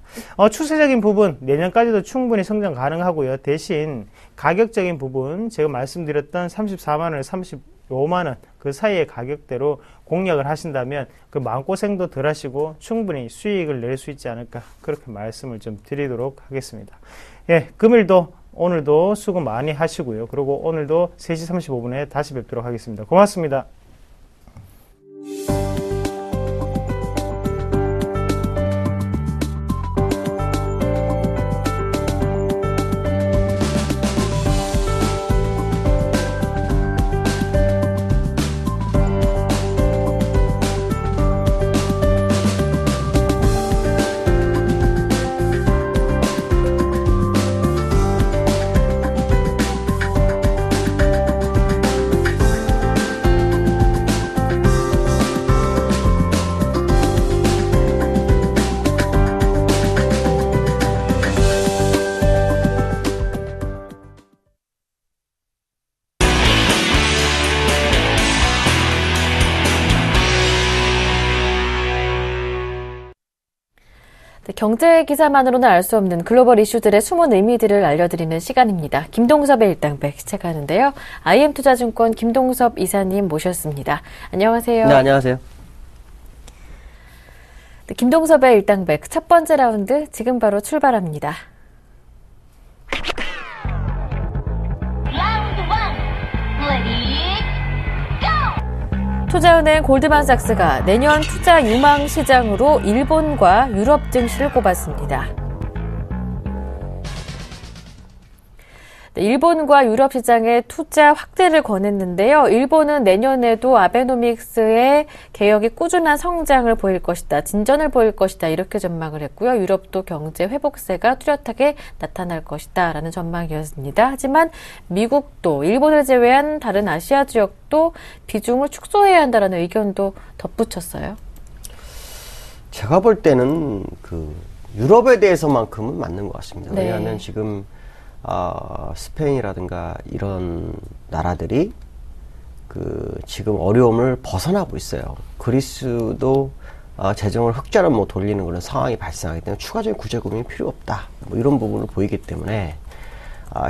추세적인 부분 내년까지도 충분히 성장 가능하고요. 대신 가격적인 부분 제가 말씀드렸던 34만원에서 35만원 그 사이의 가격대로 공략을 하신다면 그 마음고생도 덜 하시고 충분히 수익을 낼 수 있지 않을까, 그렇게 말씀을 좀 드리도록 하겠습니다. 예, 금일도 오늘도 수고 많이 하시고요. 그리고 오늘도 3시 35분에 다시 뵙도록 하겠습니다. 고맙습니다. 경제 기사만으로는 알 수 없는 글로벌 이슈들의 숨은 의미들을 알려드리는 시간입니다. 김동섭의 일당백 시작하는데요. IM투자증권 김동섭 이사님 모셨습니다. 안녕하세요. 네, 안녕하세요. 네, 김동섭의 일당백 첫 번째 라운드 지금 바로 출발합니다. 투자은행 골드만삭스가 내년 투자 유망 시장으로 일본과 유럽 증시를 꼽았습니다. 일본과 유럽 시장에 투자 확대를 권했는데요. 일본은 내년에도 아베노믹스의 개혁이 꾸준한 성장을 보일 것이다, 진전을 보일 것이다, 이렇게 전망을 했고요. 유럽도 경제 회복세가 뚜렷하게 나타날 것이다 라는 전망이었습니다. 하지만 미국도 일본을 제외한 다른 아시아 지역도 비중을 축소해야 한다는 의견도 덧붙였어요. 제가 볼 때는 유럽에 대해서만큼은 맞는 것 같습니다. 네. 왜냐하면 지금 스페인이라든가 이런 나라들이 지금 어려움을 벗어나고 있어요. 그리스도 재정을 흑자로 돌리는 그런 상황이 발생하기 때문에 추가적인 구제금이 필요 없다, 이런 부분을 보이기 때문에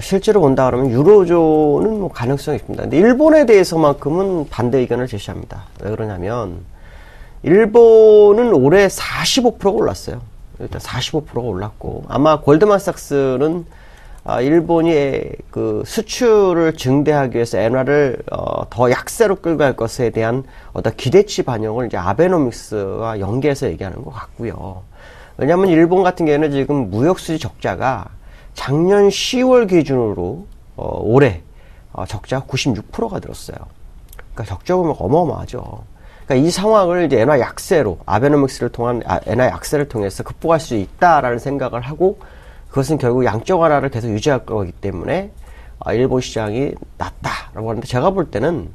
실제로 본다 그러면 유로존은 가능성이 있습니다. 근데 일본에 대해서만큼은 반대 의견을 제시합니다. 왜 그러냐면 일본은 올해 45%가 올랐어요. 일단 45%가 올랐고, 아마 골드만삭스는 일본이 수출을 증대하기 위해서 엔화를 더 약세로 끌고 갈 것에 대한 어떤 기대치 반영을 이제 아베노믹스와 연계해서 얘기하는 것 같고요. 왜냐하면 일본 같은 경우에는 지금 무역수지 적자가 작년 10월 기준으로 올해 적자가 96%가 들었어요. 그러니까 적자 보면 어마어마하죠. 그러니까 이 상황을 이제 엔화 약세로, 아베노믹스를 통한 엔화 약세를 통해서 극복할 수 있다라는 생각을 하고, 그것은 결국 양적 완화를 계속 유지할 거기 때문에 일본 시장이 낫다라고 하는데, 제가 볼 때는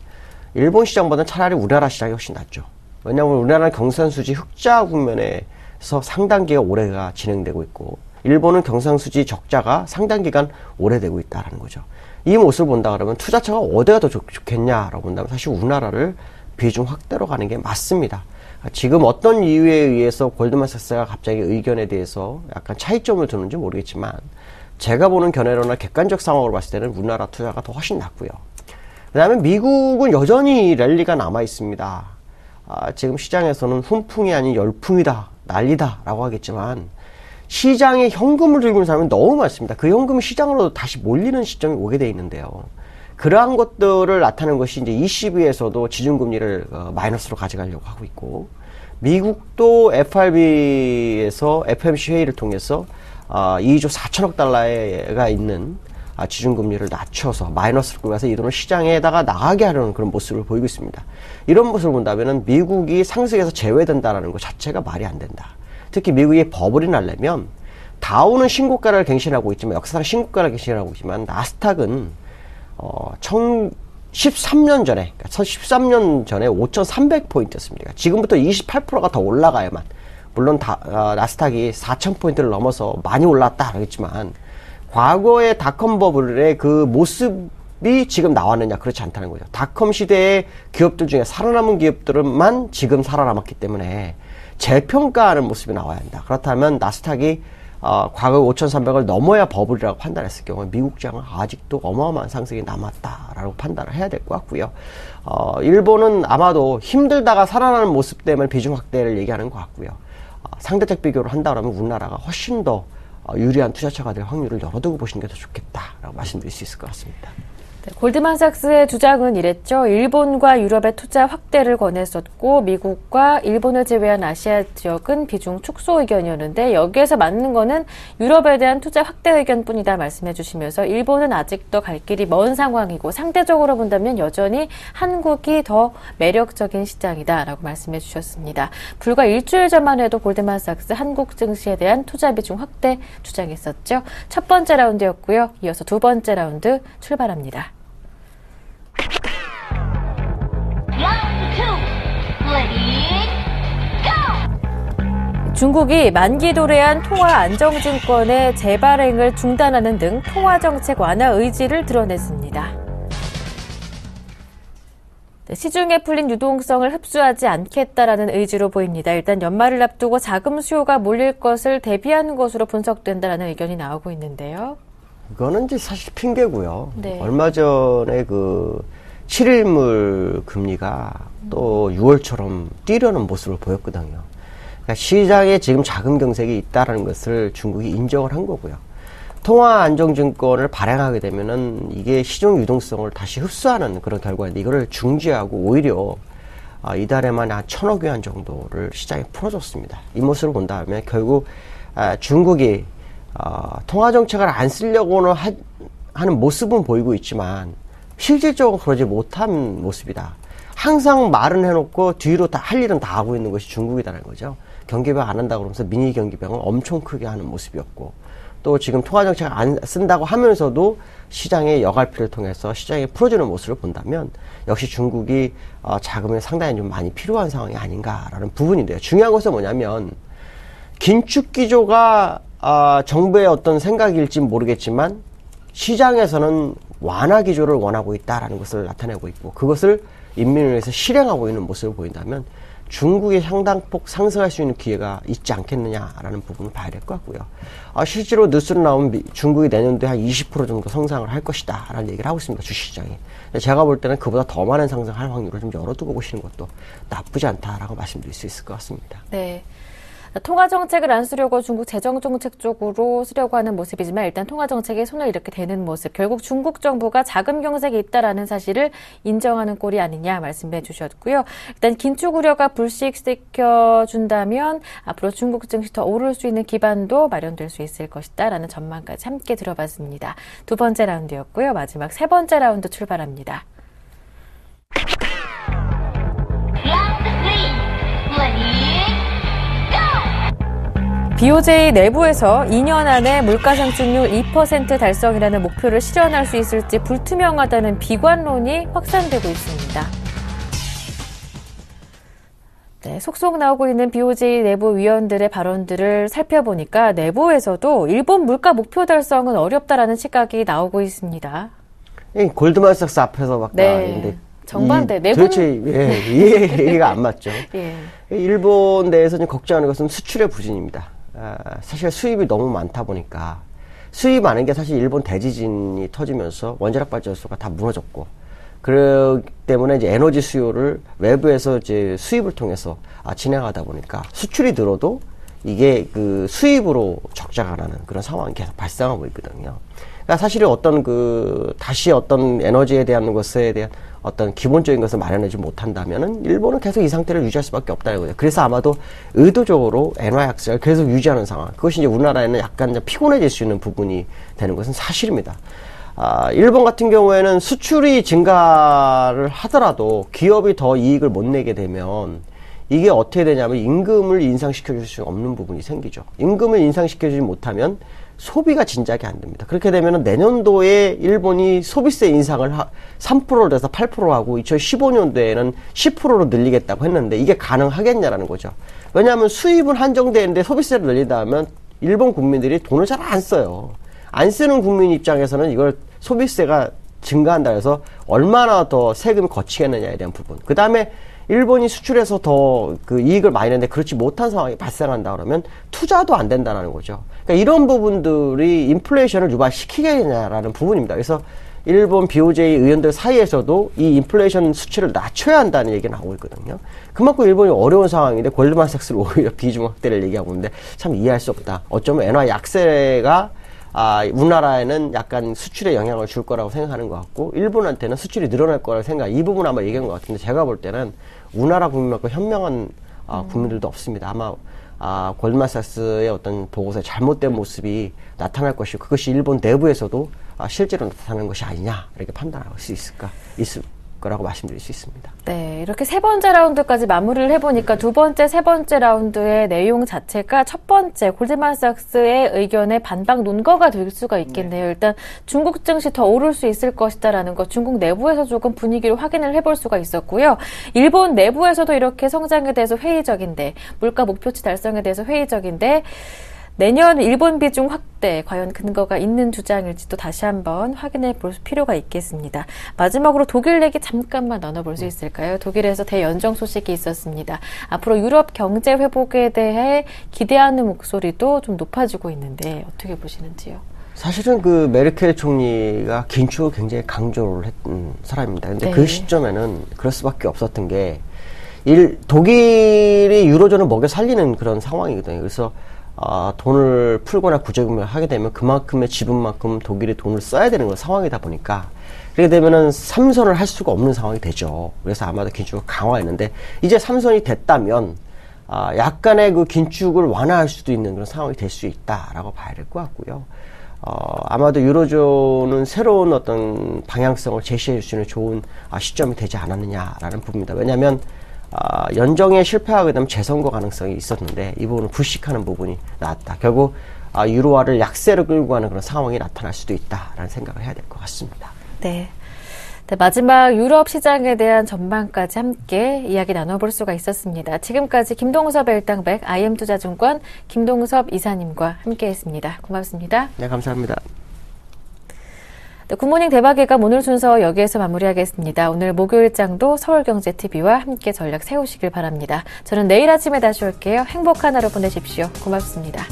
일본 시장보다는 차라리 우리나라 시장이 훨씬 낫죠. 왜냐하면 우리나라는 경상수지 흑자 국면에서 상당기가 올해가 진행되고 있고, 일본은 경상수지 적자가 상당 기간 오래되고 있다라는 거죠. 이 모습을 본다 그러면 투자처가 어디가 더 좋겠냐라고 본다면 사실 우리나라를 비중 확대로 가는 게 맞습니다. 지금 어떤 이유에 의해서 골드만삭스가 갑자기 의견에 대해서 약간 차이점을 두는지 모르겠지만, 제가 보는 견해로나 객관적 상황으로 봤을 때는 우리나라 투자가 더 훨씬 낫고요. 그 다음에 미국은 여전히 랠리가 남아 있습니다. 지금 시장에서는 훈풍이 아닌 열풍이다, 난리다 라고 하겠지만 시장에 현금을 들고 있는 사람이 너무 많습니다. 그 현금이 시장으로 다시 몰리는 시점이 오게 돼 있는데요. 그러한 것들을 나타내는 것이 이제 ECB에서도 지준금리를 마이너스로 가져가려고 하고 있고, 미국도 FRB에서 FOMC 회의를 통해서 2조 4천억 달러가 있는 지준금리를 낮춰서 마이너스로 끌어가서 이 돈을 시장에다가 나가게 하려는 그런 모습을 보이고 있습니다. 이런 모습을 본다면은 미국이 상승에서 제외된다는 것 자체가 말이 안 된다. 특히 미국이 버블이 나려면 다우는 신고가를 갱신하고 있지만, 역사상 신고가를 갱신하고 있지만, 나스닥은 13년 전에 5,300포인트였습니다. 지금부터 28%가 더 올라가야만, 물론 나스닥이 4,000포인트를 넘어서 많이 올랐다 하겠지만, 과거의 닷컴 버블의 그 모습이 지금 나왔느냐? 그렇지 않다는 거죠. 닷컴 시대의 기업들 중에 살아남은 기업들만 지금 살아남았기 때문에 재평가하는 모습이 나와야 한다. 그렇다면 나스닥이 과거 5,300을 넘어야 버블이라고 판단했을 경우에 미국 장은 아직도 어마어마한 상승이 남았다라고 판단을 해야 될 것 같고요. 일본은 아마도 힘들다가 살아나는 모습 때문에 비중 확대를 얘기하는 것 같고요. 상대적 비교를 한다 그러면 우리나라가 훨씬 더 유리한 투자처가 될 확률을 열어두고 보시는 게 더 좋겠다라고 말씀드릴 수 있을 것 같습니다. 네, 골드만삭스의 주장은 이랬죠. 일본과 유럽의 투자 확대를 권했었고, 미국과 일본을 제외한 아시아 지역은 비중 축소 의견이었는데, 여기에서 맞는 거는 유럽에 대한 투자 확대 의견뿐이다 말씀해 주시면서, 일본은 아직도 갈 길이 먼 상황이고, 상대적으로 본다면 여전히 한국이 더 매력적인 시장이다라고 말씀해 주셨습니다. 불과 일주일 전만 해도 골드만삭스 한국 증시에 대한 투자 비중 확대 주장했었죠. 첫 번째 라운드였고요. 이어서 두 번째 라운드 출발합니다. 중국이 만기 도래한 통화안정증권의 재발행을 중단하는 등 통화정책 완화 의지를 드러냈습니다. 시중에 풀린 유동성을 흡수하지 않겠다라는 의지로 보입니다. 일단 연말을 앞두고 자금 수요가 몰릴 것을 대비하는 것으로 분석된다라는 의견이 나오고 있는데요. 이거는 이제 사실 핑계고요. 네. 얼마 전에 그 7일물 금리가 또 6월처럼 뛰려는 모습을 보였거든요. 그러니까 시장에 지금 자금 경색이 있다는 것을 중국이 인정을 한 거고요. 통화안정증권을 발행하게 되면은 이게 시중 유동성을 다시 흡수하는 그런 결과인데, 이거를 중지하고 오히려 이달에만 한 1,000억 위안 정도를 시장에 풀어줬습니다. 이 모습을 본다면 결국 중국이 통화정책을 안 쓰려고는 하는 모습은 보이고 있지만 실질적으로 그러지 못한 모습이다. 항상 말은 해놓고 뒤로 다 할 일은 다 하고 있는 것이 중국이라는 거죠. 경기병 안 한다고 그러면서 미니 경기병을 엄청 크게 하는 모습이었고, 또 지금 통화정책을 안 쓴다고 하면서도 시장의 여갈피를 통해서 시장에 풀어주는 모습을 본다면 역시 중국이 자금이 상당히 좀 많이 필요한 상황이 아닌가라는 부분인데요. 중요한 것은 뭐냐면, 긴축기조가 정부의 어떤 생각일지 모르겠지만 시장에서는 완화 기조를 원하고 있다라는 것을 나타내고 있고, 그것을 인민위에서 실행하고 있는 모습을 보인다면 중국이 상당폭 상승할 수 있는 기회가 있지 않겠느냐라는 부분을 봐야 될 것 같고요. 실제로 뉴스로 나온 중국이 내년도에 한 20% 정도 성장을 할 것이다 라는 얘기를 하고 있습니다. 주식시장이. 제가 볼 때는 그보다 더 많은 상승할 확률을 좀 열어두고 보시는 것도 나쁘지 않다라고 말씀드릴 수 있을 것 같습니다. 네. 통화정책을 안 쓰려고 중국 재정정책 쪽으로 쓰려고 하는 모습이지만, 일단 통화정책에 손을 이렇게 대는 모습, 결국 중국 정부가 자금 경색이 있다라는 사실을 인정하는 꼴이 아니냐 말씀해 주셨고요. 일단 긴축 우려가 불식시켜준다면 앞으로 중국 증시 더 오를 수 있는 기반도 마련될 수 있을 것이다라는 전망까지 함께 들어봤습니다. 두 번째 라운드였고요. 마지막 세 번째 라운드 출발합니다. BOJ 내부에서 2년 안에 물가상승률 2% 달성이라는 목표를 실현할 수 있을지 불투명하다는 비관론이 확산되고 있습니다. 네, 속속 나오고 있는 BOJ 내부 위원들의 발언들을 살펴보니까 내부에서도 일본 물가 목표 달성은 어렵다라는 시각이 나오고 있습니다. 골드만삭스 앞에서 막 네. 정반대. 도대체 이 얘기가 안 맞죠. 예. 일본 내에서 걱정하는 것은 수출의 부진입니다. 사실 수입이 너무 많다 보니까 수입 많은 게 사실 일본 대지진이 터지면서 원자력 발전소가 다 무너졌고, 그렇기 때문에 이제 에너지 수요를 외부에서 이제 수입을 통해서 진행하다 보니까 수출이 늘어도 이게 그 수입으로 적자가 나는 그런 상황이 계속 발생하고 있거든요. 그러니까 사실은 다시 어떤 에너지에 대한 것에 대한 어떤 기본적인 것을 마련하지 못한다면은 일본은 계속 이 상태를 유지할 수밖에 없다는 거죠. 그래서 아마도 의도적으로 엔화 약세를 계속 유지하는 상황. 그것이 이제 우리나라에는 약간 피곤해질 수 있는 부분이 되는 것은 사실입니다. 일본 같은 경우에는 수출이 증가를 하더라도 기업이 더 이익을 못 내게 되면 이게 어떻게 되냐면 임금을 인상시켜 줄 수 없는 부분이 생기죠. 임금을 인상시켜 주지 못하면 소비가 진작에 안 됩니다. 그렇게 되면 내년도에 일본이 소비세 인상을 3%로 돼서 8% 하고 2015년도에는 10%로 늘리겠다고 했는데 이게 가능하겠냐라는 거죠. 왜냐하면 수입은 한정되는데 소비세를 늘린다면 일본 국민들이 돈을 잘 안 써요. 안 쓰는 국민 입장에서는 이걸 소비세가 증가한다 해서 얼마나 더 세금이 거치겠느냐에 대한 부분. 그 다음에 일본이 수출해서 더 그 이익을 많이 내는데 그렇지 못한 상황이 발생한다 그러면 투자도 안 된다는 거죠. 그러니까 이런 부분들이 인플레이션을 유발시키겠냐라는 부분입니다. 그래서 일본 BOJ 의원들 사이에서도 이 인플레이션 수치를 낮춰야 한다는 얘기가 나오고 있거든요. 그만큼 일본이 어려운 상황인데 골드만삭스를 오히려 비중 확대를 얘기하고 있는데 참 이해할 수 없다. 어쩌면 엔화 약세가 우리나라에는 약간 수출에 영향을 줄 거라고 생각하는 것 같고, 일본한테는 수출이 늘어날 거라고 이 부분 아마 얘기한 것 같은데, 제가 볼 때는 우리나라 국민만큼 현명한 국민들도 없습니다. 아마 골드만삭스의 어떤 보고서의 잘못된 모습이 나타날 것이고, 그것이 일본 내부에서도 실제로 나타나는 것이 아니냐, 이렇게 판단할 수 있을 거라고 말씀드릴 수 있습니다. 네, 이렇게 세 번째 라운드까지 마무리를 해보니까 두 번째, 세 번째 라운드의 내용 자체가 첫 번째 골드만삭스의 의견에 반박 논거가 될 수가 있겠네요. 일단 중국 증시 더 오를 수 있을 것이다라는 것, 중국 내부에서 조금 분위기를 확인을 해볼 수가 있었고요. 일본 내부에서도 이렇게 성장에 대해서 회의적인데, 물가 목표치 달성에 대해서 회의적인데, 내년 일본 비중 확대 과연 근거가 있는 주장일지도 다시 한번 확인해 볼 필요가 있겠습니다. 마지막으로 독일 얘기 잠깐만 나눠볼 수 있을까요? 독일에서 대연정 소식이 있었습니다. 앞으로 유럽 경제 회복에 대해 기대하는 목소리도 좀 높아지고 있는데 어떻게 보시는지요? 사실은 그 메르켈 총리가 긴축을 굉장히 강조를 했던 사람입니다. 근데 네. 그 시점에는 그럴 수밖에 없었던 게 독일이 유로존을 먹여 살리는 그런 상황이거든요. 그래서 돈을 풀거나 구제금을 하게 되면 그만큼의 지분만큼 독일이 돈을 써야 되는 건 상황이다 보니까 그렇게 되면은 3선을 할 수가 없는 상황이 되죠. 그래서 아마도 긴축을 강화했는데 이제 3선이 됐다면 약간의 그 긴축을 완화할 수도 있는 그런 상황이 될 수 있다라고 봐야 될 것 같고요. 아마도 유로존은 새로운 어떤 방향성을 제시해 줄 수 있는 좋은 시점이 되지 않았느냐라는 부분입니다. 왜냐하면 연정에 실패하게 되면 재선거 가능성이 있었는데 이 부분을 불식하는 부분이 나왔다. 결국 유로화를 약세로 끌고 가는 그런 상황이 나타날 수도 있다라는 생각을 해야 될 것 같습니다. 네. 네, 마지막 유럽 시장에 대한 전망까지 함께 이야기 나눠볼 수가 있었습니다. 지금까지 김동섭 엘당백 IM투자증권 김동섭 이사님과 함께했습니다. 고맙습니다. 네, 감사합니다. 네, 굿모닝 대박예감 오늘 순서 여기에서 마무리하겠습니다. 오늘 목요일장도 서울경제TV와 함께 전략 세우시길 바랍니다. 저는 내일 아침에 다시 올게요. 행복한 하루 보내십시오. 고맙습니다.